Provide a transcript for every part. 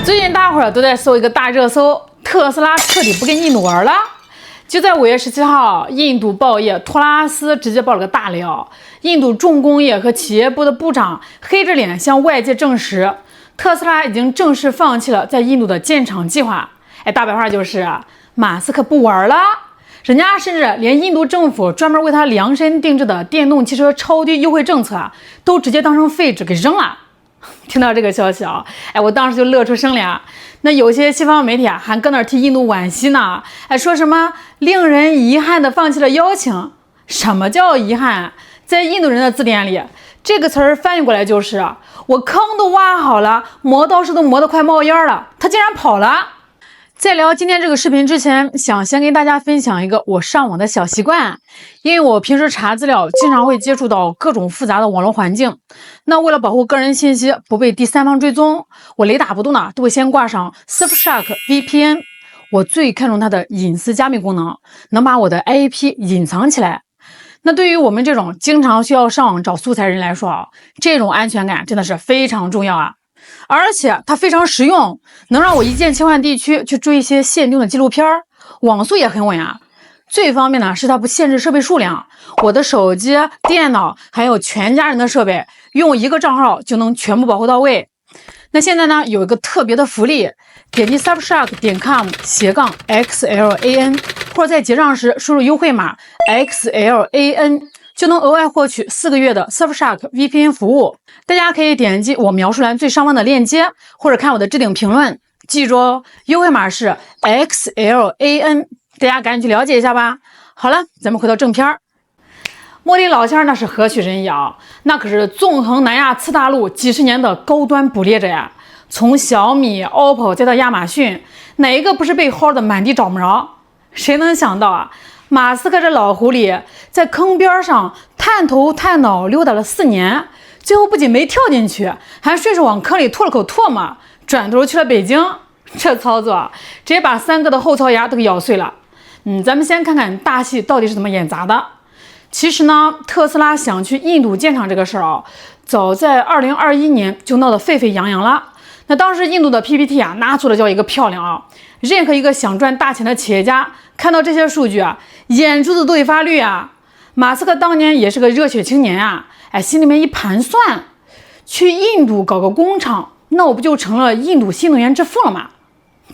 最近大伙儿都在搜一个大热搜，特斯拉彻底不跟印度玩了。就在5月17号，印度报业托拉斯直接爆了个大料，印度重工业和企业部的部长黑着脸向外界证实，特斯拉已经正式放弃了在印度的建厂计划。大白话就是马斯克不玩了，人家甚至连印度政府专门为他量身定制的电动汽车超低优惠政策都直接当成废纸给扔了。听到这个消息我当时就乐出声来。那有些西方媒体还搁那儿替印度惋惜呢，说什么令人遗憾的放弃了邀请。什么叫遗憾？在印度人的字典里，这个词儿翻译过来就是我坑都挖好了，磨刀石都磨得快冒烟了，他竟然跑了。在聊今天这个视频之前，想先跟大家分享一个我上网的小习惯。因为我平时查资料经常会接触到各种复杂的网络环境，那为了保护个人信息不被第三方追踪，我雷打不动的都会先挂上 Surfshark VPN。 我最看重它的隐私加密功能，能把我的 IP 隐藏起来。那对于我们这种经常需要上网找素材人来说这种安全感真的是非常重要啊。而且它非常实用，能让我一键切换地区去追一些限定的纪录片，网速也很稳啊。最方便的是它不限制设备数量，我的手机、电脑还有全家人的设备用一个账号就能全部保护到位。那现在呢有一个特别的福利，点击 surfshark.com/xlan 或者在结账时输入优惠码 XLAN，就能额外获取4个月的 Surfshark VPN 服务。大家可以点击我描述栏最上方的链接，或者看我的置顶评论。记住优惠码是 XLAN， 大家赶紧去了解一下吧。好了，咱们回到正片。莫迪老先生那是何许人也那可是纵横南亚次大陆几十年的高端捕猎者呀。从小米、OPPO 再到亚马逊，哪一个不是被薅的满地找不着？谁能想到马斯克这老狐狸在坑边上探头探脑溜达了4年，最后不仅没跳进去，还顺手往坑里吐了口唾沫，转头去了北京。这操作直接把3个的后槽牙都给咬碎了。咱们先看看大戏到底是怎么演砸的。其实呢，特斯拉想去印度建厂这个事儿早在2021年就闹得沸沸扬扬了。那当时印度的 PPT 那做的叫一个漂亮任何一个想赚大钱的企业家看到这些数据眼珠子都得发绿马斯克当年也是个热血青年心里面一盘算，去印度搞个工厂，那我不就成了印度新能源之父了吗？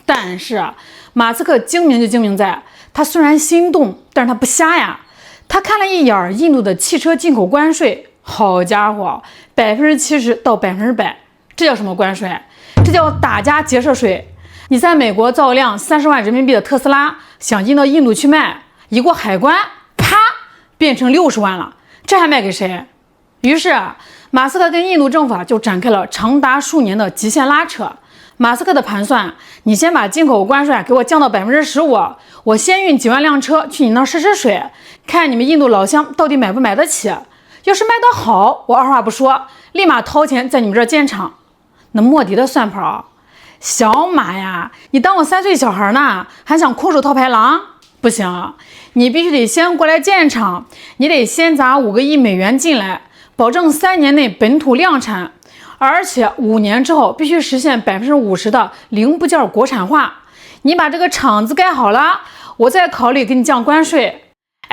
但是马斯克精明就精明在，他虽然心动，但是他不瞎呀。他看了一眼印度的汽车进口关税，好家伙，70%到100%，这叫什么关税？这叫打家劫舍税。你在美国造辆30万人民币的特斯拉，想进到印度去卖，一过海关，啪，变成60万了，这还卖给谁？于是马斯克跟印度政府就展开了长达数年的极限拉扯。马斯克的盘算，你先把进口关税给我降到15%，我先运几万辆车去你那试试水，看你们印度老乡到底买不买得起。要是卖得好，我二话不说，立马掏钱在你们这儿建厂。那莫迪的算盘小马呀，你当我3岁小孩呢，还想空手套白狼？不行，你必须得先过来建厂，你得先砸5个亿美元进来，保证3年内本土量产，而且5年之后必须实现50%的零部件国产化。你把这个厂子盖好了，我再考虑给你降关税。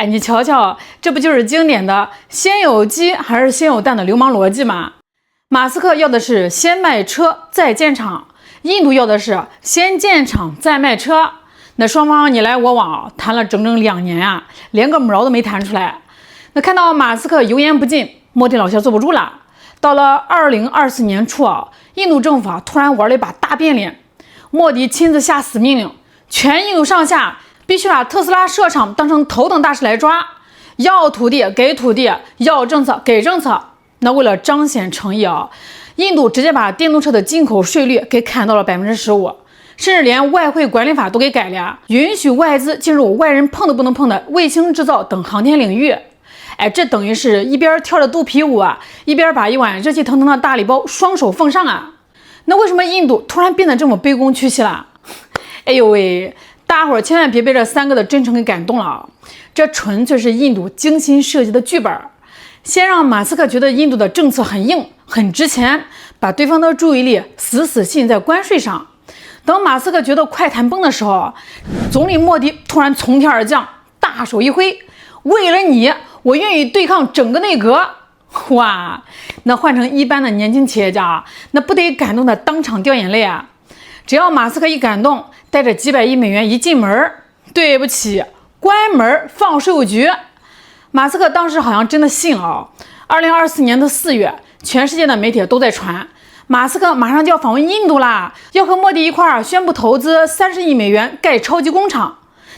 你瞧瞧，这不就是经典的先有鸡还是先有蛋的流氓逻辑吗？马斯克要的是先卖车再建厂，印度要的是先建厂再卖车。那双方你来我往，谈了整整2年连个毛都没谈出来。那看到马斯克油盐不进，莫迪老兄坐不住了。到了2024年初印度政府突然玩了一把大变脸，莫迪亲自下死命令，全印度上下必须把特斯拉设厂当成头等大事来抓，要土地给土地，要政策给政策。那为了彰显诚意印度直接把电动车的进口税率给砍到了15%，甚至连外汇管理法都给改了，允许外资进入外人碰都不能碰的卫星制造等航天领域。这等于是一边跳着肚皮舞一边把一碗热气腾腾的大礼包双手奉上那为什么印度突然变得这么卑躬屈膝了？哎呦喂，大伙儿千万别被这3个的真诚给感动了这纯粹是印度精心设计的剧本。先让马斯克觉得印度的政策很硬很值钱，把对方的注意力死死吸引在关税上，等马斯克觉得快谈崩的时候，总理莫迪突然从天而降，大手一挥，为了你，我愿意对抗整个内阁。哇，那换成一般的年轻企业家，那不得感动的当场掉眼泪啊！只要马斯克一感动，带着几百亿美元一进门，对不起，关门放税务局。马斯克当时好像真的信了。2024年的4月，全世界的媒体都在传，马斯克马上就要访问印度啦，要和莫迪一块儿宣布投资30亿美元盖超级工厂。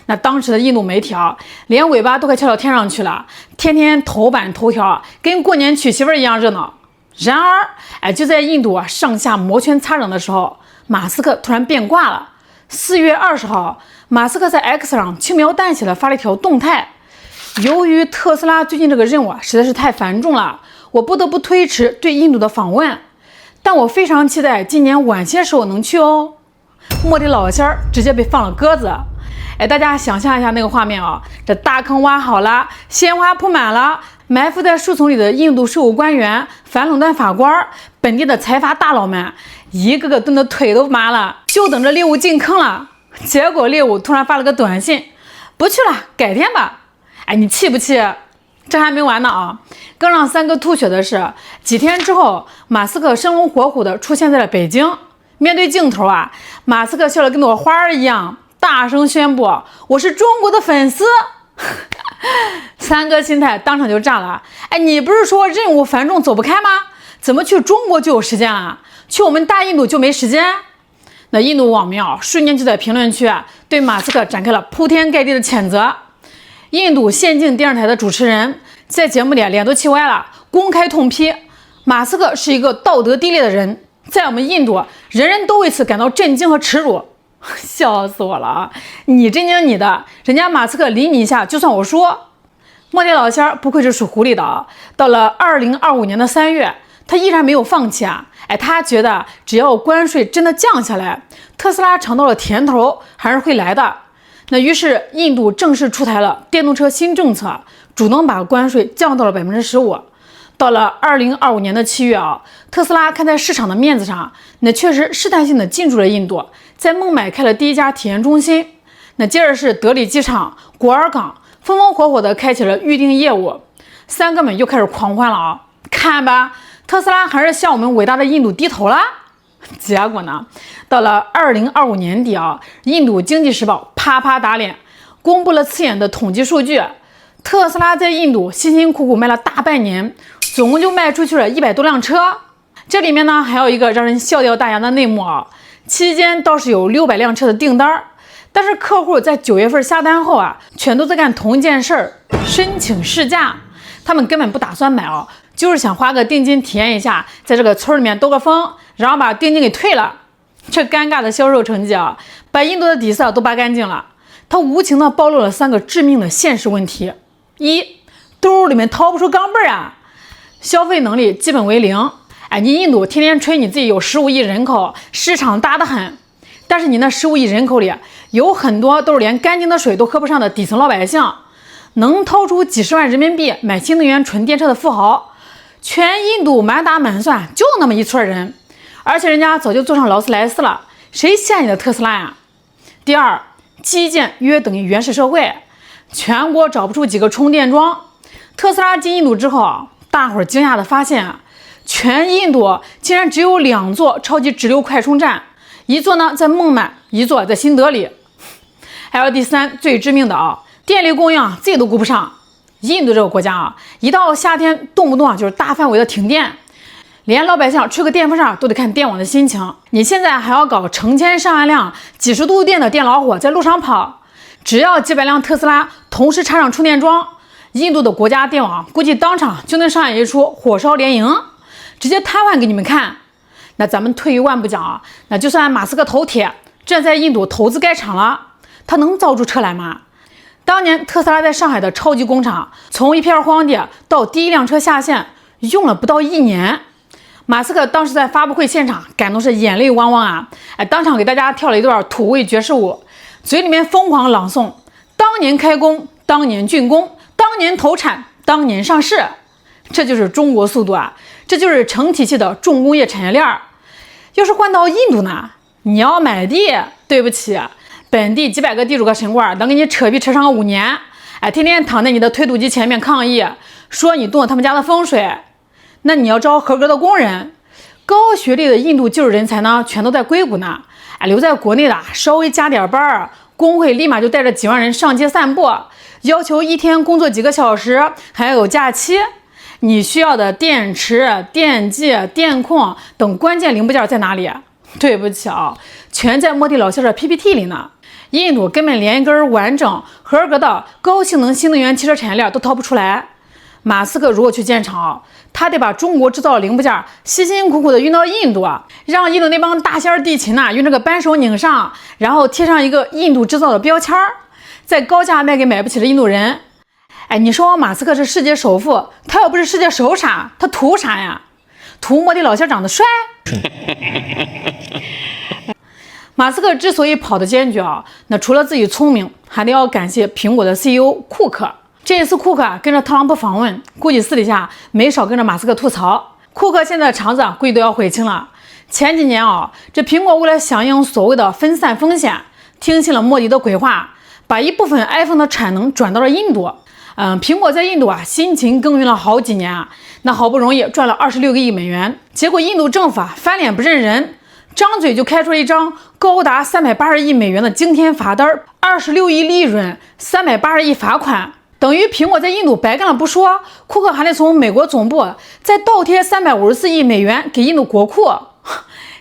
那当时的印度媒体连尾巴都快翘到天上去了，天天头版头条，跟过年娶媳妇一样热闹。然而，就在印度上下摩拳擦掌的时候，马斯克突然变卦了。4月20号，马斯克在 X 上轻描淡写的发了一条动态：由于特斯拉最近这个任务实在是太繁重了，我不得不推迟对印度的访问，但我非常期待今年晚些时候能去哦。莫迪老仙儿直接被放了鸽子。大家想象一下那个画面这大坑挖好了，鲜花铺满了，埋伏在树丛里的印度税务官员、反垄断法官、本地的财阀大佬们，一个个蹲的腿都麻了，就等着猎物进坑了。结果猎物突然发了个短信：不去了，改天吧。你气不气？这还没完呢更让三哥吐血的是，几天之后，马斯克生龙活虎的出现在了北京，面对镜头马斯克笑得跟朵花一样，大声宣布：我是中国的粉丝。三哥心态当场就炸了。你不是说任务繁重走不开吗？怎么去中国就有时间了，去我们大印度就没时间？那印度网民瞬间就在评论区对马斯克展开了铺天盖地的谴责。印度先进电视台的主持人在节目里脸都气歪了，公开痛批马斯克是一个道德低劣的人，在我们印度人人都为此感到震惊和耻辱。笑死我了你震惊你的，人家马斯克理你一下就算我说。莫迪老仙儿不愧是属狐狸的到了2025年的3月，他依然没有放弃他觉得只要关税真的降下来，特斯拉尝到了甜头还是会来的。那于是印度正式出台了电动车新政策，主动把关税降到了15%。到了2025年的7月特斯拉看在市场的面子上，那确实试探性的进驻了印度，在孟买开了第一家体验中心。那接着是德里机场、果尔港，风风火火的开启了预订业务。三哥们又开始狂欢了看吧，特斯拉还是向我们伟大的印度低头了。结果呢，到了2025年底印度经济时报啪啪打脸，公布了刺眼的统计数据。特斯拉在印度辛辛苦苦卖了大半年，总共就卖出去了100多辆车。这里面呢，还有一个让人笑掉大牙的内幕期间倒是有600辆车的订单，但是客户在9月份下单后全都在干同一件事儿，申请试驾。他们根本不打算买就是想花个定金体验一下，在这个村里面兜个风，然后把定金给退了。这尴尬的销售成绩把印度的底色都扒干净了。他无情地暴露了3个致命的现实问题：一，兜里面掏不出钢镚儿消费能力基本为零。你印度天天吹你自己有15亿人口，市场大得很，但是你那15亿人口里有很多都是连干净的水都喝不上的底层老百姓，能掏出几十万人民币买新能源纯电车的富豪，全印度满打满算就那么一撮人，而且人家早就坐上劳斯莱斯了，谁欠你的特斯拉呀？第二，基建约等于原始社会，全国找不出几个充电桩。特斯拉进印度之后大伙儿惊讶地发现全印度竟然只有2座超级直流快充站，一座呢在孟买，一座在新德里。还有第3，最致命的电力供应自己都顾不上。印度这个国家一到夏天动不动就是大范围的停电，连老百姓吹个电风扇都得看电网的心情。你现在还要搞成千上万辆几十度电的电老虎在路上跑，只要几百辆特斯拉同时插上充电桩，印度的国家电网估计当场就能上演一出火烧连营，直接瘫痪给你们看。那咱们退一万步讲那就算马斯克头铁，真在印度投资盖厂了，他能造出车来吗？当年特斯拉在上海的超级工厂，从一片荒地到第一辆车下线，用了不到1年。马斯克当时在发布会现场感动是眼泪汪汪当场给大家跳了一段土味爵士舞，嘴里面疯狂朗诵当年开工，当年竣工，当年投产，当年上市。这就是中国速度这就是成体系的重工业产业链。要是换到印度呢，你要买地，对不起，本地几百个地主和神官能给你扯皮扯上个5年，天天躺在你的推土机前面抗议，说你动了他们家的风水。那你要招合格的工人，高学历的印度技术人才呢，全都在硅谷呢。留在国内的稍微加点班，工会立马就带着几万人上街散步，要求一天工作几个小时，还要有假期。你需要的电池、电机、电控等关键零部件在哪里？对不起全在莫迪老先生的 PPT 里呢。印度根本连一根完整合格的高性能新能源汽车产业链都掏不出来。马斯克如果去建厂，他得把中国制造的零部件辛辛苦苦的运到印度，让印度那帮大仙地勤用这个扳手拧上，然后贴上一个印度制造的标签，再高价卖给买不起的印度人。你说马斯克是世界首富，他又不是世界首傻，他图啥呀？图莫迪老先长得帅？马斯克之所以跑得坚决那除了自己聪明，还得要感谢苹果的 CEO 库克。这一次库克跟着特朗普访问，估计私底下没少跟着马斯克吐槽。库克现在的肠子估计都要悔青了。前几年这苹果为了响应所谓的分散风险，听信了莫迪的鬼话，把一部分 iPhone 的产能转到了印度。苹果在印度辛勤耕耘了好几年，那好不容易赚了26个亿美元，结果印度政府翻脸不认人，张嘴就开出了一张高达380亿美元的惊天罚单，26亿利润，380亿罚款，等于苹果在印度白干了不说，库克还得从美国总部再倒贴354亿美元给印度国库，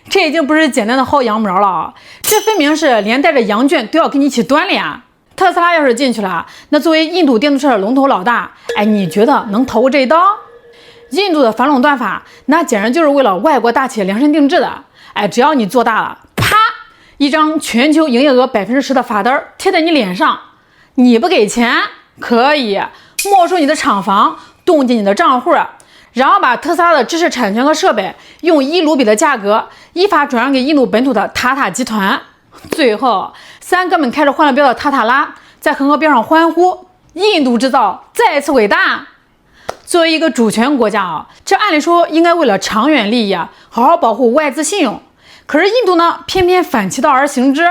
这已经不是简单的薅羊毛了这分明是连带着羊圈都要跟你一起端了呀。特斯拉要是进去了，那作为印度电动车的龙头老大，你觉得能逃过这一刀？印度的反垄断法，那简直就是为了外国大企业量身定制的。只要你做大了，啪，一张全球营业额10%的罚单贴在你脸上，你不给钱，可以没收你的厂房，冻结你的账户，然后把特斯拉的知识产权和设备用1卢比的价格依法转让给印度本土的塔塔集团。最后3哥们开着欢乐标的塔塔拉在恒河边上欢呼，印度制造再次伟大。作为一个主权国家这按理说应该为了长远利益好好保护外资信用，可是印度呢偏偏反其道而行之，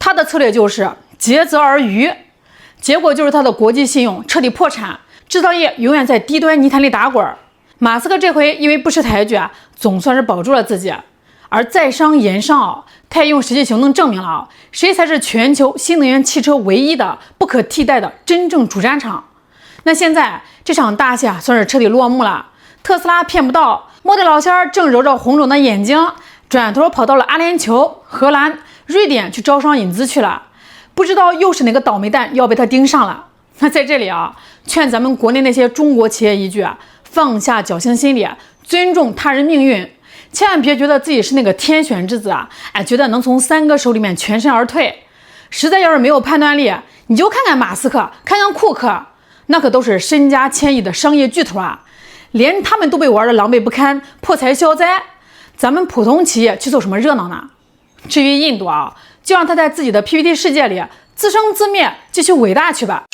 他的策略就是竭泽而渔，结果就是他的国际信用彻底破产，制造业永远在低端泥潭里打滚。马斯克这回因为不识抬举总算是保住了自己，而在商言商他也用实际行动证明了谁才是全球新能源汽车唯一的不可替代的真正主战场。那现在这场大戏算是彻底落幕了，特斯拉骗不到，莫迪老仙正揉着红肿的眼睛，转头跑到了阿联酋、荷兰、瑞典去招商引资去了，不知道又是哪个倒霉蛋要被他盯上了。那在这里劝咱们国内那些中国企业一句放下侥幸心理，尊重他人命运，千万别觉得自己是那个天选之子觉得能从3哥手里面全身而退。实在要是没有判断力，你就看看马斯克，看看库克，那可都是身家千亿的商业巨头连他们都被玩得狼狈不堪，破财消灾，咱们普通企业去凑什么热闹呢？至于印度就让他在自己的 PPT 世界里自生自灭，继续伟大去吧。